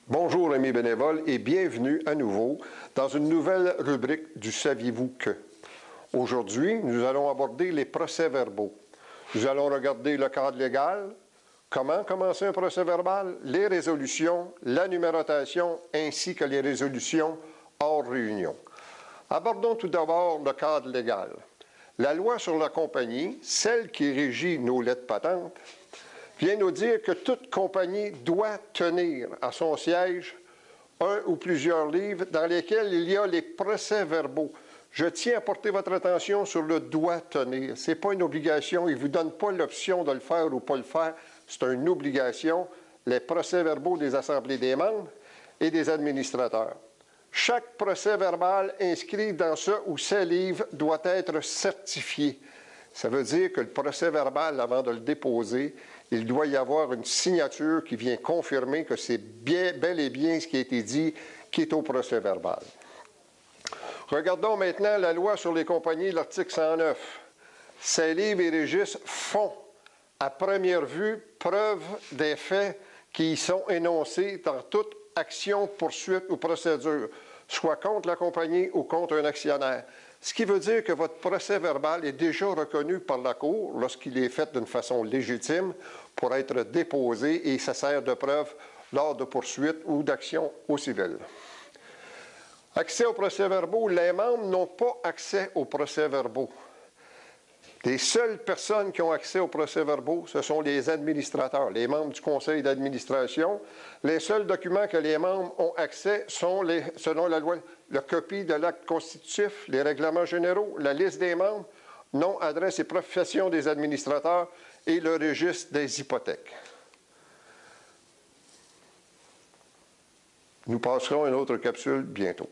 Bonjour amis bénévoles et bienvenue à nouveau dans une nouvelle rubrique du Saviez-vous que? Aujourd'hui, nous allons aborder les procès-verbaux. Nous allons regarder le cadre légal, comment commencer un procès-verbal, les résolutions, la numérotation ainsi que les résolutions hors réunion. Abordons tout d'abord le cadre légal. La loi sur la compagnie, celle qui régit nos lettres patentes, vient nous dire que toute compagnie doit tenir à son siège un ou plusieurs livres dans lesquels il y a les procès-verbaux. Je tiens à porter votre attention sur le doit tenir. Ce n'est pas une obligation, il ne vous donne pas l'option de le faire ou pas le faire, c'est une obligation. Les procès-verbaux des assemblées des membres et des administrateurs. Chaque procès-verbal inscrit dans ce ou ces livres doit être certifié. Ça veut dire que le procès-verbal, avant de le déposer, il doit y avoir une signature qui vient confirmer que c'est bel et bien ce qui a été dit qui est au procès-verbal. Regardons maintenant la loi sur les compagnies, l'article 109. Ces livres et registres font, à première vue, preuve des faits qui y sont énoncés dans toute action, poursuite ou procédure, soit contre la compagnie ou contre un actionnaire. Ce qui veut dire que votre procès-verbal est déjà reconnu par la Cour lorsqu'il est fait d'une façon légitime pour être déposé et ça sert de preuve lors de poursuites ou d'actions au civil. Accès aux procès-verbaux, les membres n'ont pas accès aux procès-verbaux. Les seules personnes qui ont accès aux procès-verbaux, ce sont les administrateurs, les membres du conseil d'administration. Les seuls documents que les membres ont accès sont, selon la loi, la copie de l'acte constitutif, les règlements généraux, la liste des membres, nom, adresse et profession des administrateurs et le registre des hypothèques. Nous passerons à une autre capsule bientôt.